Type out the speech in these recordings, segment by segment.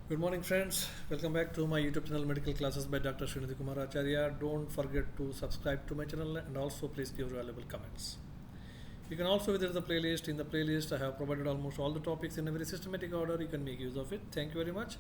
Good morning, friends. Welcome back to my YouTube channel Medical Classes by Dr. Srinidhi Kumar Acharya. Don't forget to subscribe to my channel and also please give valuable comments. You can also visit the playlist. In the playlist, I have provided almost all the topics in a very systematic order. You can make use of it. Thank you very much.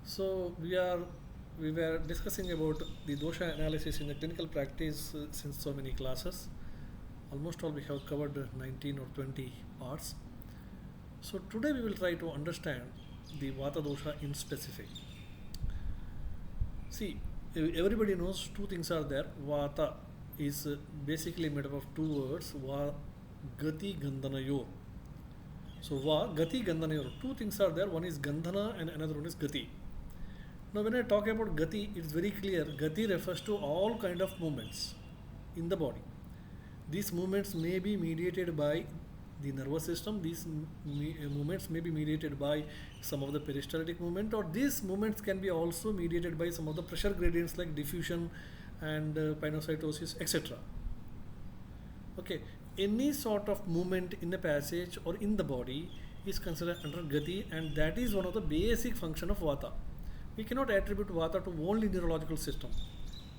So we were discussing about the dosha analysis in the clinical practice since so many classes. Almost all we have covered 19 or 20 parts. So today we will try to understand the Vata dosha in specific. See, everybody knows two things are there. Vata is basically made up of two words, Va Gati Gandhanayor. So Va Gati Gandhanayor. Two things are there. One is Gandhana and another one is Gati. Now when I talk about Gati, it's very clear. Gati refers to all kind of movements in the body. These movements may be mediated by the nervous system. These movements may be mediated by some of the peristaltic movement, or these movements can be also mediated by some of the pressure gradients like diffusion and pinocytosis, etc. Okay, any sort of movement in a passage or in the body is considered under Gati, and that is one of the basic function of Vata. We cannot attribute Vata to only neurological system,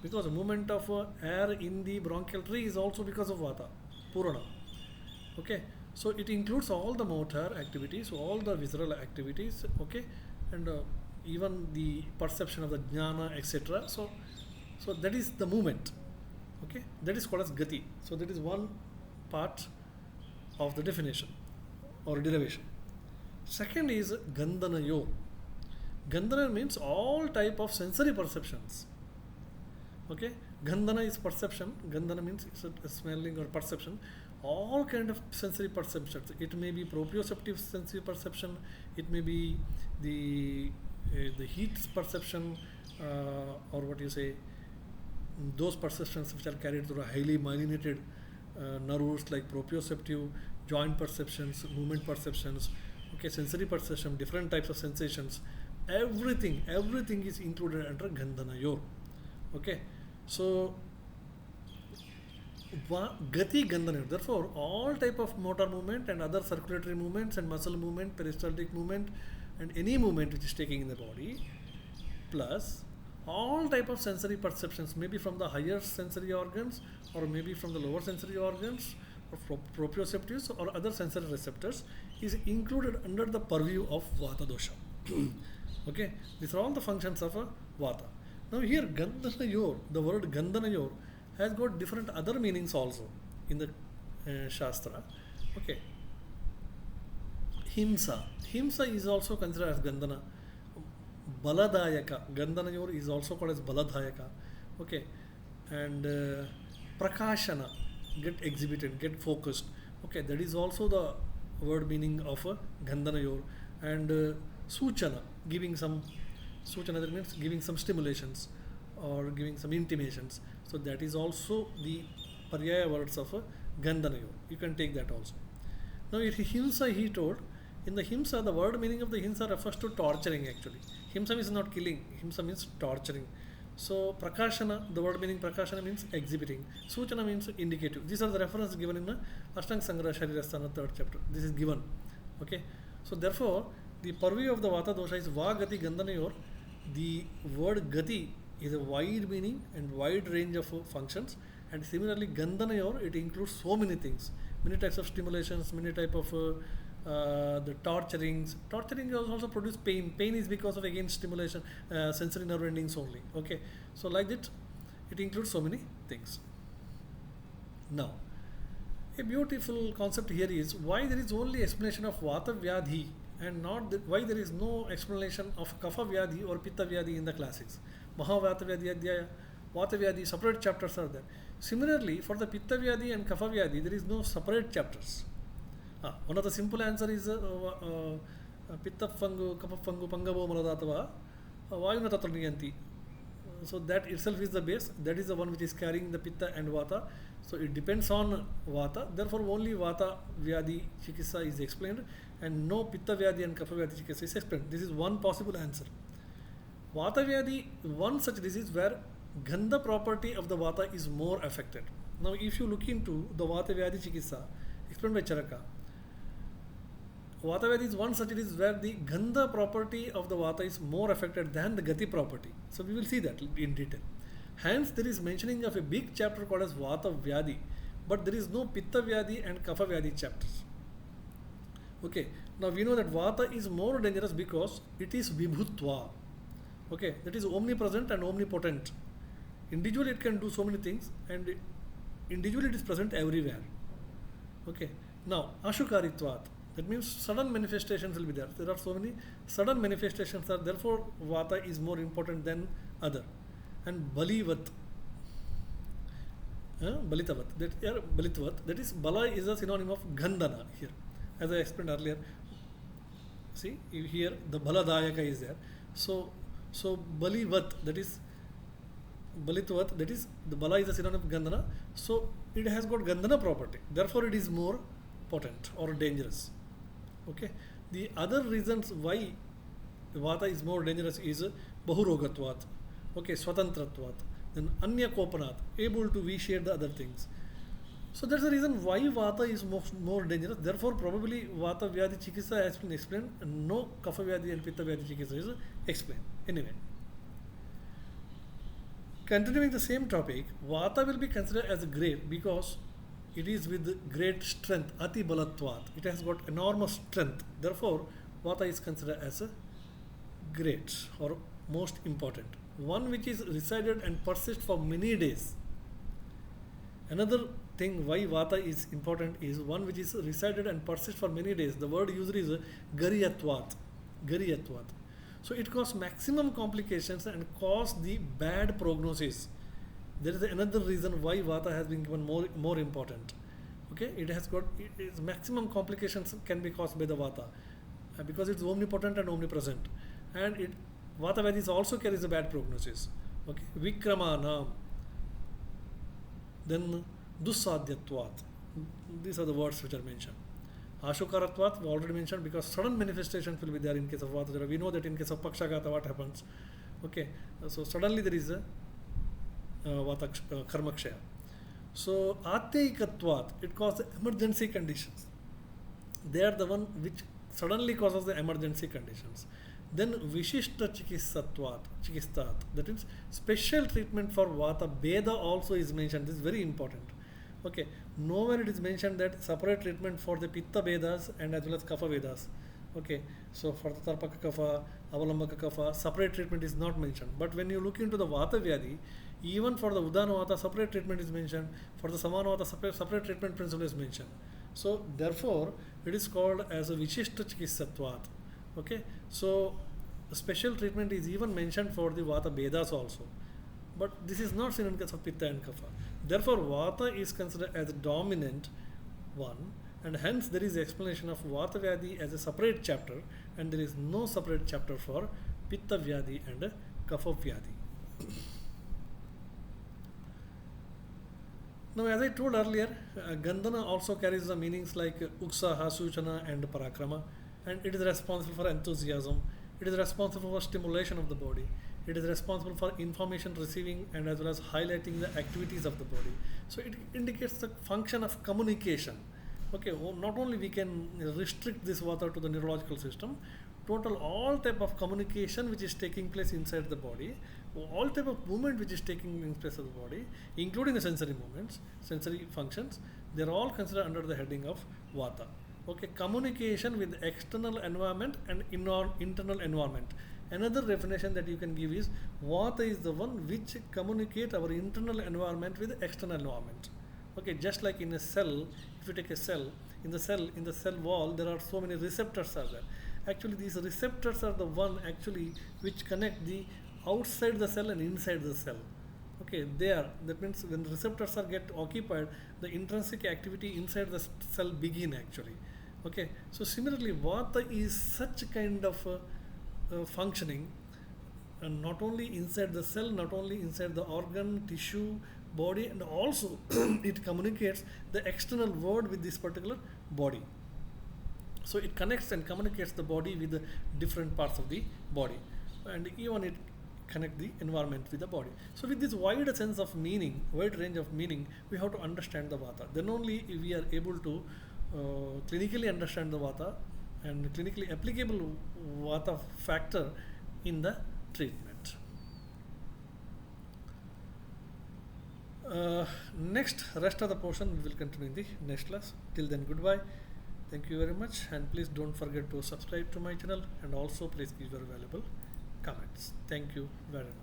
because the movement of air in the bronchial tree is also because of Vata, Purana. Okay, so it includes all the motor activities, all the visceral activities, okay, and even the perception of the jnana, etc. So that is the movement, okay, that is called as Gati. So that is one part of the definition or derivation. Second is Gandhanayo. Gandhana means all type of sensory perceptions. Okay, Gandhana is perception. Gandhana means it's a smelling or perception. All kind of sensory perceptions. It may be proprioceptive sensory perception. It may be the heat perception, or what you say, those perceptions which are carried through a highly myelinated nerves like proprioceptive, joint perceptions, movement perceptions. Okay, sensory perception, different types of sensations. Everything is included under Gandhanayor. Okay, so Gati Gandhanayor. Therefore, all type of motor movement and other circulatory movements and muscle movement, peristaltic movement, and any movement which is taking in the body, plus all type of sensory perceptions, maybe from the higher sensory organs or maybe from the lower sensory organs or proprioceptives or other sensory receptors, is included under the purview of Vata dosha. Okay, these are all the functions of a Vata. Now here Gandhanayor, the word Gandhanayor has got different other meanings also in the Shastra. Okay, Himsa is also considered as Gandhana. Baladayaka, Gandhanayor is also called as Baladayaka. Okay, and Prakashana, get exhibited, get focused. Okay, that is also the word meaning of a Gandhanayor. And Suchana, giving some Suchana, that means giving some stimulations or giving some intimations. So that is also the paryaya words of a Gandhanayor. You can take that also. Now if Himsa he told, in the Himsa, the word meaning of the Himsa refers to torturing actually. Himsa means not killing, Himsa means torturing. So Prakashana, the word meaning Prakashana means exhibiting. Suchana means indicative. These are the references given in the Ashtanga Sangraha Sharirasthana 3rd chapter. This is given. Okay. So therefore, the purview of the Vata dosha is Va Gati Gandhanayor. The word Gati is a wide meaning and wide range of functions, and similarly Gandhanayor, it includes so many things, many types of stimulations, many type of the torturings also produce pain is because of again stimulation, sensory nerve endings only. Okay, so like that it includes so many things. Now a beautiful concept here is why there is only explanation of Vata Vyadhi and not why there is no explanation of Kapha Vyadhi or Pitta Vyadhi in the classics. Mahavata Vyadhi Adhyaya, Vata Vyadhi, separate chapters are there. Similarly, for the Pitta Vyadhi and Kapha Vyadhi, there is no separate chapters. One of the simple answer is Pitta Fangu, Kapha Fangu, Pangavo Maladatava, Vayuna Tatra Niyanti. So that itself is the base. That is the one which is carrying the Pitta and Vata. So it depends on Vata. Therefore, only Vata Vyadhi Chikitsa is explained, and no Pitta Vyadhi and Kapha Vyadhi Chikitsa is explained. This is one possible answer. Vata Vyadhi, one such disease where Gandha property of the Vata is more affected. Now, if you look into the Vata Vyadhi Chikitsa explained by Charaka, Vata Vyadi is one such it is where the Gandha property of the Vata is more affected than the Gati property. So we will see that in detail. Hence there is mentioning of a big chapter called as Vata Vyadi, but there is no Pitta Vyadi and Kapha Vyadi chapters. Okay, now we know that Vata is more dangerous because it is Vibhutva. Okay, that is omnipresent and omnipotent. Individually it can do so many things, and individually it is present everywhere. Okay, now Ashukaritvat, that means sudden manifestations will be there. There are so many sudden manifestations are, therefore Vata is more important than other. And Balivat, Balitavat, that is Bala is a synonym of Gandhana here. As I explained earlier, see here the Baladayaka is there. So Balivat, that is Balitvat, that is the Bala is a synonym of Gandhana. So it has got Gandhana property. Therefore it is more potent or dangerous. Okay. The other reasons why Vata is more dangerous is Bahurogatvat. Okay, Swatantratvat. Then Anya Kopanat, able to vitiate the other things. So that's the reason why Vata is more dangerous. Therefore, probably Vata Vyadi Chikitsa has been explained, and no Kapha Vyadi and Pitta Vyadi Chikitsa is explained. Anyway, continuing the same topic, Vata will be considered as great because it is with great strength, Ati Balatvat. It has got enormous strength. Therefore, Vata is considered as a great or most important. One which is resided and persists for many days. Another thing why Vata is important is one which is resided and persists for many days. The word used is Gariyatvat. Gariyatvat. So it causes maximum complications and cause the bad prognosis. There is another reason why Vata has been given more important. Okay, it has got its maximum complications can be caused by the Vata because it's omnipotent and omnipresent, and Vata Vyadis also carries a bad prognosis. Okay, Vikramana, then Dusadhyatvat. These are the words which are mentioned. Ashukaratvat we already mentioned because sudden manifestations will be there in case of Vata. We know that in case of Pakshagata what happens. Okay, so suddenly there is a Vata Karmakshaya. So Atyaikatvat, it causes emergency conditions. They are the one which suddenly causes the emergency conditions. Then Vishishta Chikistat, that is special treatment for Vata. Veda also is mentioned. This is very important. Okay, nowhere it is mentioned that separate treatment for the Pitta Vedas and as well as Kapha Vedas. Okay, so for the Tarpaka Kapha, Avalambaka Kapha, separate treatment is not mentioned. But when you look into the Vata Vyadi, even for the Udana Vata, separate treatment is mentioned. For the Samana Vata, separate treatment principle is mentioned. So therefore, it is called as a Vishishta Chikisatvat. Okay, so special treatment is even mentioned for the Vata Vedas also. But this is not seen in case of Pitta and Kapha. Therefore, Vata is considered as a dominant one, and hence there is explanation of Vata Vyadi as a separate chapter, and there is no separate chapter for Pitta Vyadi and Kapha Vyadi. Now, as I told earlier, Gandhana also carries the meanings like Uksaha, Suchana and Parakrama, and it is responsible for enthusiasm. It is responsible for stimulation of the body. It is responsible for information receiving and as well as highlighting the activities of the body. So it indicates the function of communication. Okay, not only we can restrict this Vata to the neurological system, total all type of communication which is taking place inside the body, all type of movement which is taking place of the body, including the sensory movements, sensory functions, they are all considered under the heading of Vata. Okay, communication with external environment and internal environment. Another definition that you can give is Vata is the one which communicate our internal environment with external environment. Okay, just like in a cell, if you take a cell, in the cell wall, there are so many receptors are there. Actually, these receptors are the one actually which connect the outside the cell and inside the cell. Okay, that means when receptors are get occupied, the intrinsic activity inside the cell begin actually. Okay, so similarly, Vata is such kind of functioning, and not only inside the cell, not only inside the organ, tissue, body, and also it communicates the external world with this particular body. So it connects and communicates the body with the different parts of the body, and even it connect the environment with the body. So with this wide sense of meaning, wide range of meaning, we have to understand the Vata. Then only we are able to clinically understand the Vata and clinically applicable Vata factor in the treatment. Next, rest of the portion we will continue in the next class. Till then, goodbye. Thank you very much, and please don't forget to subscribe to my channel, and also please give your valuable comments. Thank you very much.